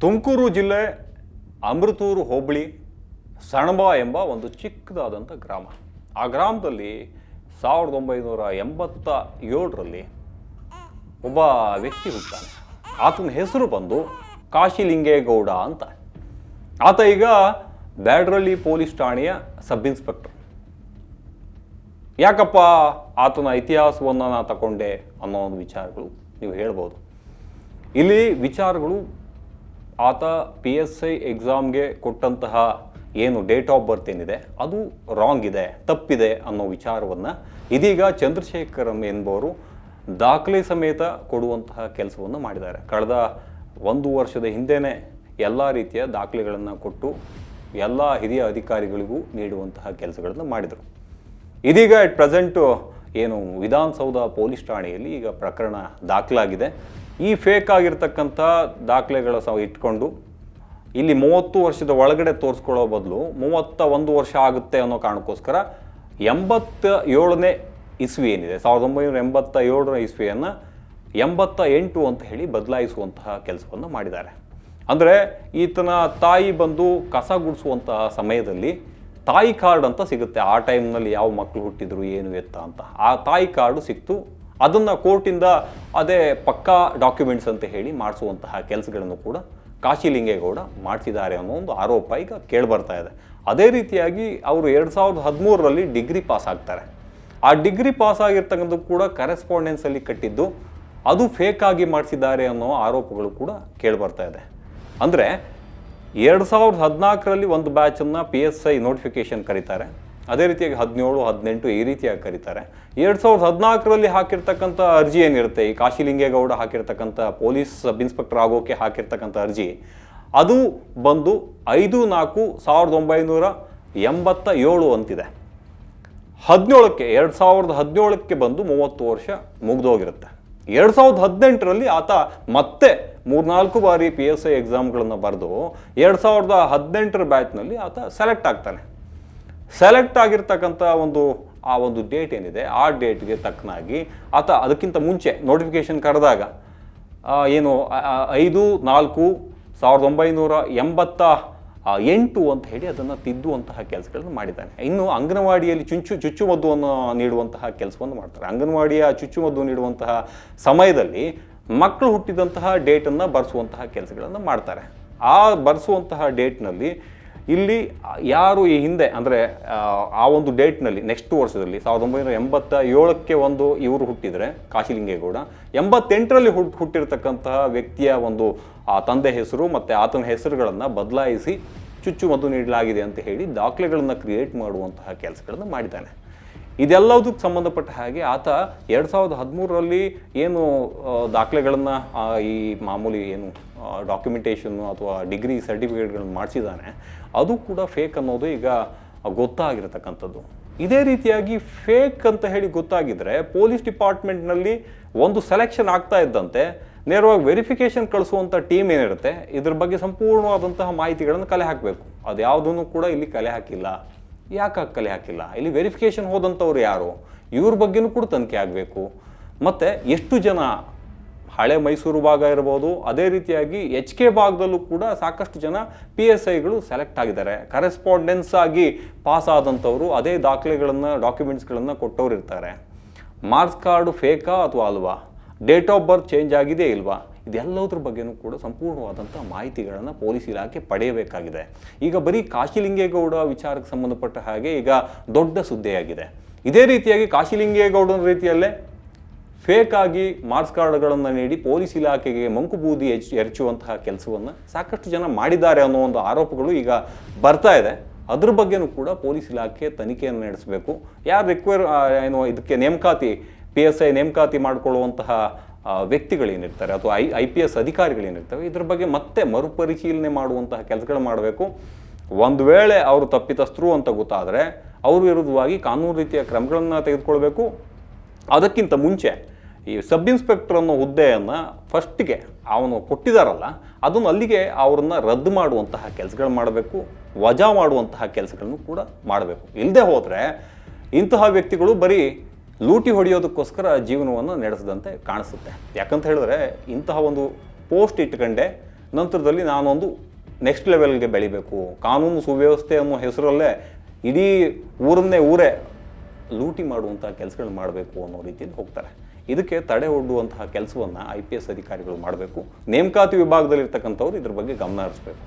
ತುಮಕೂರು ಜಿಲ್ಲೆ ಅಮೃತೂರು ಹೋಬಳಿ ಸಣಬ ಎಂಬ ಒಂದು ಚಿಕ್ಕದಾದಂಥ ಗ್ರಾಮ. ಆ ಗ್ರಾಮದಲ್ಲಿ 1987ರಲ್ಲಿ ಒಬ್ಬ ವ್ಯಕ್ತಿ ಹುಟ್ಟಾನೆ. ಆತನ ಹೆಸರು ಬಂದು ಕಾಶಿಲಿಂಗೇಗೌಡ ಅಂತ. ಆತ ಈಗ ಬ್ಯಾಡ್ರಳ್ಳಿ ಪೊಲೀಸ್ ಠಾಣೆಯ ಸಬ್ ಇನ್ಸ್ಪೆಕ್ಟರ್. ಯಾಕಪ್ಪ ಆತನ ಇತಿಹಾಸವನ್ನು ನಾನು ತಗೊಂಡೆ ಅನ್ನೋ ಒಂದು ವಿಚಾರಗಳು ನೀವು ಹೇಳ್ಬೋದು. ಇಲ್ಲಿ ವಿಚಾರಗಳು ಆತ PSI ಎಕ್ಸಾಮ್ಗೆ ಕೊಟ್ಟಂತಹ ಏನು ಡೇಟ್ ಆಫ್ ಬರ್ತ್ ಏನಿದೆ ಅದು ರಾಂಗ್ ಇದೆ, ತಪ್ಪಿದೆ ಅನ್ನೋ ವಿಚಾರವನ್ನು ಇದೀಗ ಚಂದ್ರಶೇಖರಂ ಎಂಬುವರು ದಾಖಲೆ ಸಮೇತ ಕೊಡುವಂತಹ ಕೆಲಸವನ್ನು ಮಾಡಿದ್ದಾರೆ. ಕಳೆದ 1 ವರ್ಷದ ಹಿಂದೆಯೇ ಎಲ್ಲ ರೀತಿಯ ದಾಖಲೆಗಳನ್ನು ಕೊಟ್ಟು ಎಲ್ಲ ಹಿರಿಯ ಅಧಿಕಾರಿಗಳಿಗೂ ನೀಡುವಂತಹ ಕೆಲಸಗಳನ್ನು ಮಾಡಿದರು. ಇದೀಗ ಅಟ್ ಪ್ರೆಸೆಂಟು ಏನು ವಿಧಾನಸೌಧ ಪೊಲೀಸ್ ಠಾಣೆಯಲ್ಲಿ ಈಗ ಪ್ರಕರಣ ದಾಖಲಾಗಿದೆ. ಈ ಫೇಕ್ ಆಗಿರ್ತಕ್ಕಂಥ ದಾಖಲೆಗಳ ಇಟ್ಕೊಂಡು ಇಲ್ಲಿ 30 ವರ್ಷದ ಒಳಗಡೆ ತೋರಿಸ್ಕೊಳ್ಳೋ ಬದಲು 31 ವರ್ಷ ಆಗುತ್ತೆ ಅನ್ನೋ ಕಾರಣಕ್ಕೋಸ್ಕರ 87ನೇ ಇಸ್ವಿ ಏನಿದೆ 1987ರ ಇಸ್ವಿಯನ್ನು 88 ಅಂತ ಹೇಳಿ ಬದಲಾಯಿಸುವಂತಹ ಕೆಲಸವನ್ನು ಮಾಡಿದ್ದಾರೆ. ಅಂದರೆ ಈತನ ತಾಯಿ ಬಂದು ಕಸ ಗುಡಿಸುವಂತಹ ಸಮಯದಲ್ಲಿ ತಾಯಿ ಕಾರ್ಡ್ ಅಂತ ಸಿಗುತ್ತೆ. ಆ ಟೈಮ್ನಲ್ಲಿ ಯಾವ ಮಕ್ಕಳು ಹುಟ್ಟಿದ್ರು ಏನು ಎತ್ತ ಅಂತ ಆ ತಾಯಿ ಕಾರ್ಡು ಸಿಕ್ತು. ಅದನ್ನು ಕೋರ್ಟಿಂದ ಅದೇ ಪಕ್ಕಾ ಡಾಕ್ಯುಮೆಂಟ್ಸ್ ಅಂತ ಹೇಳಿ ಮಾಡಿಸುವಂತಹ ಕೆಲಸಗಳನ್ನು ಕೂಡ ಕಾಶಿಲಿಂಗೇಗೌಡ ಮಾಡಿಸಿದ್ದಾರೆ ಅನ್ನೋ ಒಂದು ಆರೋಪ ಈಗ ಕೇಳಿಬರ್ತಾ ಇದೆ. ಅದೇ ರೀತಿಯಾಗಿ ಅವರು 2013ರಲ್ಲಿ ಡಿಗ್ರಿ ಪಾಸ್ ಆಗ್ತಾರೆ. ಆ ಡಿಗ್ರಿ ಪಾಸ್ ಆಗಿರ್ತಕ್ಕಂಥ ಕೂಡ ಕರೆಸ್ಪಾಂಡೆನ್ಸಲ್ಲಿ ಕಟ್ಟಿದ್ದು ಅದು ಫೇಕ್ ಆಗಿ ಮಾಡಿಸಿದ್ದಾರೆ ಅನ್ನೋ ಆರೋಪಗಳು ಕೂಡ ಕೇಳಿಬರ್ತಾ ಇದೆ. ಅಂದರೆ 2014ರಲ್ಲಿ ಒಂದು ಬ್ಯಾಚನ್ನು PSI ನೋಟಿಫಿಕೇಶನ್ ಕರೀತಾರೆ. ಅದೇ ರೀತಿಯಾಗಿ 17, 18 ಈ ರೀತಿಯಾಗಿ ಕರೀತಾರೆ. 2014ರಲ್ಲಿ ಹಾಕಿರ್ತಕ್ಕಂಥ ಅರ್ಜಿ ಏನಿರುತ್ತೆ, ಈ ಕಾಶಿಲಿಂಗೇಗೌಡ ಹಾಕಿರ್ತಕ್ಕಂಥ ಪೊಲೀಸ್ ಸಬ್ ಇನ್ಸ್ಪೆಕ್ಟರ್ ಆಗೋಕ್ಕೆ ಹಾಕಿರ್ತಕ್ಕಂಥ ಅರ್ಜಿ ಅದು ಬಂದು 5/4/1987 ಅಂತಿದೆ. 2017ಕ್ಕೆ ಬಂದು 30 ವರ್ಷ ಮುಗಿದೋಗಿರುತ್ತೆ. 2018ರಲ್ಲಿ ಆತ ಮತ್ತೆ 3-4 ಬಾರಿ PSI ಎಕ್ಸಾಮ್ಗಳನ್ನು ಬರೆದು 2018ರ ಬ್ಯಾಚ್ನಲ್ಲಿ ಆತ ಸೆಲೆಕ್ಟ್ ಆಗ್ತಾನೆ. ಸೆಲೆಕ್ಟ್ ಆಗಿರ್ತಕ್ಕಂಥ ಆ ಒಂದು ಡೇಟ್ ಏನಿದೆ ಆ ಡೇಟ್ಗೆ ತಕ್ಕನಾಗಿ ಆತ ಅದಕ್ಕಿಂತ ಮುಂಚೆ ನೋಟಿಫಿಕೇಶನ್ ಕರೆದಾಗ ಏನು 5/4/1988 ಅಂತ ಹೇಳಿ ಅದನ್ನು ತಿದ್ದುವಂತಹ ಕೆಲಸಗಳನ್ನು ಮಾಡಿದ್ದಾನೆ. ಇನ್ನು ಅಂಗನವಾಡಿಯಲ್ಲಿ ಚುಚ್ಚುಮದ್ದುವನ್ನು ನೀಡುವಂತಹ ಕೆಲಸವನ್ನು ಮಾಡ್ತಾರೆ. ಅಂಗನವಾಡಿಯ ಚುಚ್ಚುಮದ್ದು ನೀಡುವಂತಹ ಸಮಯದಲ್ಲಿ ಮಕ್ಕಳು ಹುಟ್ಟಿದಂತಹ ಡೇಟನ್ನು ಬರೆಸುವಂತಹ ಕೆಲಸಗಳನ್ನು ಮಾಡ್ತಾರೆ. ಆ ಬರೆಸುವಂತಹ ಡೇಟ್ನಲ್ಲಿ ಇಲ್ಲಿ ಯಾರು ಈ ಹಿಂದೆ ಅಂದರೆ ಆ ಒಂದು ಡೇಟ್ನಲ್ಲಿ ನೆಕ್ಸ್ಟ್ ವರ್ಷದಲ್ಲಿ 1987ಕ್ಕೆ ಒಂದು ಇವರು ಹುಟ್ಟಿದರೆ ಕಾಶಿಲಿಂಗೇಗೌಡ, 88ರಲ್ಲಿ ಹುಟ್ಟಿರ್ತಕ್ಕಂತಹ ವ್ಯಕ್ತಿಯ ಒಂದು ಆ ತಂದೆ ಹೆಸರು ಮತ್ತು ಆತನ ಹೆಸರುಗಳನ್ನು ಬದಲಾಯಿಸಿ ಚುಚ್ಚುಮದ್ದು ನೀಡಲಾಗಿದೆ ಅಂತ ಹೇಳಿ ದಾಖಲೆಗಳನ್ನು ಕ್ರಿಯೇಟ್ ಮಾಡುವಂತಹ ಕೆಲಸಗಳನ್ನು ಮಾಡಿದ್ದಾನೆ. ಇದೆಲ್ಲದಕ್ಕೆ ಸಂಬಂಧಪಟ್ಟ ಹಾಗೆ ಆತ 2013ರಲ್ಲಿ ಏನು ದಾಖಲೆಗಳನ್ನು ಈ ಮಾಮೂಲಿ ಏನು ಡಾಕ್ಯುಮೆಂಟೇಷನ್ನು ಅಥವಾ ಡಿಗ್ರಿ ಸರ್ಟಿಫಿಕೇಟ್ಗಳನ್ನು ಮಾಡಿಸಿದ್ದಾನೆ ಅದು ಕೂಡ ಫೇಕ್ ಅನ್ನೋದು ಈಗ ಗೊತ್ತಾಗಿರ್ತಕ್ಕಂಥದ್ದು. ಇದೇ ರೀತಿಯಾಗಿ ಫೇಕ್ ಅಂತ ಹೇಳಿ ಗೊತ್ತಾಗಿದ್ದರೆ ಪೊಲೀಸ್ ಡಿಪಾರ್ಟ್ಮೆಂಟ್ನಲ್ಲಿ ಒಂದು ಸೆಲೆಕ್ಷನ್ ಆಗ್ತಾ ಇದ್ದಂತೆ ನೇರವಾಗಿ ವೆರಿಫಿಕೇಷನ್ ಕಳಿಸುವಂಥ ಟೀಮ್ ಏನಿರುತ್ತೆ ಇದ್ರ ಬಗ್ಗೆ ಸಂಪೂರ್ಣವಾದಂತಹ ಮಾಹಿತಿಗಳನ್ನು ಕಲೆ ಹಾಕಬೇಕು. ಅದು ಯಾವುದನ್ನು ಕೂಡ ಇಲ್ಲಿ ಕಲೆ ಹಾಕಿಲ್ಲ. ಯಾಕೆ ಕಲೆ ಹಾಕಿಲ್ಲ? ಇಲ್ಲಿ ವೆರಿಫಿಕೇಷನ್ ಹೋದಂಥವ್ರು ಯಾರು, ಇವ್ರ ಬಗ್ಗೆನೂ ಕೂಡ ತನಿಖೆ ಆಗಬೇಕು. ಮತ್ತು ಎಷ್ಟು ಜನ ಹಳೆ ಮೈಸೂರು ಭಾಗ ಇರ್ಬೋದು, ಅದೇ ರೀತಿಯಾಗಿ HK ಭಾಗದಲ್ಲೂ ಕೂಡ ಸಾಕಷ್ಟು ಜನ PSIಗಳು ಸೆಲೆಕ್ಟ್ ಆಗಿದ್ದಾರೆ. ಕರೆಸ್ಪಾಂಡೆನ್ಸ್ ಆಗಿ ಪಾಸ್ ಆದಂಥವರು ಅದೇ ದಾಖಲೆಗಳನ್ನು ಡಾಕ್ಯುಮೆಂಟ್ಸ್ಗಳನ್ನು ಕೊಟ್ಟವ್ರು ಇರ್ತಾರೆ. ಮಾರ್ಕ್ಸ್ ಕಾರ್ಡು ಫೇಕಾ ಅಥವಾ ಅಲ್ವಾ, ಡೇಟ್ ಆಫ್ ಬರ್ತ್ ಚೇಂಜ್ ಆಗಿದೆ ಇಲ್ವಾ, ಇದೆಲ್ಲದ್ರ ಬಗ್ಗೆನೂ ಕೂಡ ಸಂಪೂರ್ಣವಾದಂಥ ಮಾಹಿತಿಗಳನ್ನು ಪೊಲೀಸ್ ಇಲಾಖೆ ಪಡೆಯಬೇಕಾಗಿದೆ. ಈಗ ಬರೀ ಕಾಶಿಲಿಂಗೇಗೌಡ ವಿಚಾರಕ್ಕೆ ಸಂಬಂಧಪಟ್ಟ ಹಾಗೆ ಈಗ ದೊಡ್ಡ ಸುದ್ದಿಯಾಗಿದೆ. ಇದೇ ರೀತಿಯಾಗಿ ಕಾಶಿಲಿಂಗೇಗೌಡನ ರೀತಿಯಲ್ಲೇ ಫೇಕ್ ಆಗಿ ಮಾರ್ಕ್ಸ್ ಕಾರ್ಡ್ಗಳನ್ನು ನೀಡಿ ಪೊಲೀಸ್ ಇಲಾಖೆಗೆ ಮಂಕು ಬೂದಿ ಎರಚುವಂತಹ ಕೆಲಸವನ್ನು ಸಾಕಷ್ಟು ಜನ ಮಾಡಿದ್ದಾರೆ ಅನ್ನೋ ಒಂದು ಆರೋಪಗಳು ಈಗ ಬರ್ತಾ ಇದೆ. ಅದ್ರ ಬಗ್ಗೆನೂ ಕೂಡ ಪೊಲೀಸ್ ಇಲಾಖೆ ತನಿಖೆಯನ್ನು ನಡೆಸಬೇಕು. ಯಾರು ಏನು ಇದಕ್ಕೆ ನೇಮಕಾತಿ PSI ನೇಮಕಾತಿ ಮಾಡಿಕೊಳ್ಳುವಂತಹ ವ್ಯಕ್ತಿಗಳೇನಿರ್ತಾರೆ ಅಥವಾ IPS ಅಧಿಕಾರಿಗಳೇನಿರ್ತವೆ ಇದ್ರ ಬಗ್ಗೆ ಮತ್ತೆ ಮರುಪರಿಶೀಲನೆ ಮಾಡುವಂತಹ ಕೆಲಸಗಳು ಮಾಡಬೇಕು. ಒಂದು ವೇಳೆ ಅವರು ತಪ್ಪಿತಸ್ಥರು ಅಂತ ಗೊತ್ತಾದರೆ ಅವ್ರ ವಿರುದ್ಧವಾಗಿ ಕಾನೂನು ರೀತಿಯ ಕ್ರಮಗಳನ್ನು ತೆಗೆದುಕೊಳ್ಬೇಕು. ಅದಕ್ಕಿಂತ ಮುಂಚೆ ಈ ಸಬ್ ಇನ್ಸ್ಪೆಕ್ಟರ್ ಅನ್ನೋ ಹುದ್ದೆಯನ್ನು ಫಸ್ಟಿಗೆ ಅವನು ಕೊಟ್ಟಿದ್ದಾರಲ್ಲ ಅದನ್ನು ಅಲ್ಲಿಗೆ ಅವ್ರನ್ನ ರದ್ದು ಮಾಡುವಂತಹ ಕೆಲಸಗಳು ಮಾಡಬೇಕು, ವಜಾ ಮಾಡುವಂತಹ ಕೆಲಸಗಳನ್ನು ಕೂಡ ಮಾಡಬೇಕು. ಇಲ್ಲದೆ ಹೋದರೆ ಇಂತಹ ವ್ಯಕ್ತಿಗಳು ಬರೀ ಲೂಟಿ ಹೊಡೆಯೋದಕ್ಕೋಸ್ಕರ ಜೀವನವನ್ನು ನಡೆಸದಂತೆ ಕಾಣಿಸುತ್ತೆ. ಯಾಕಂತ ಹೇಳಿದ್ರೆ ಇಂತಹ ಒಂದು ಪೋಸ್ಟ್ ಇಟ್ಕೊಂಡೆ ನಂತರದಲ್ಲಿ ನಾನೊಂದು ನೆಕ್ಸ್ಟ್ ಲೆವೆಲ್ಗೆ ಬೆಳಿಬೇಕು, ಕಾನೂನು ಸುವ್ಯವಸ್ಥೆ ಅನ್ನೋ ಹೆಸರಲ್ಲೇ ಇಡೀ ಊರೇ ಲೂಟಿ ಮಾಡುವಂತಹ ಕೆಲಸಗಳನ್ನ ಮಾಡಬೇಕು ಅನ್ನೋ ರೀತಿಯಲ್ಲಿ ಹೋಗ್ತಾರೆ. ಇದಕ್ಕೆ ತಡೆ ಒಡ್ಡುವಂತಹ ಕೆಲಸವನ್ನು IPS ಅಧಿಕಾರಿಗಳು ಮಾಡಬೇಕು. ನೇಮಕಾತಿ ವಿಭಾಗದಲ್ಲಿರ್ತಕ್ಕಂಥವ್ರು ಇದ್ರ ಬಗ್ಗೆ ಗಮನ ಹರಿಸಬೇಕು.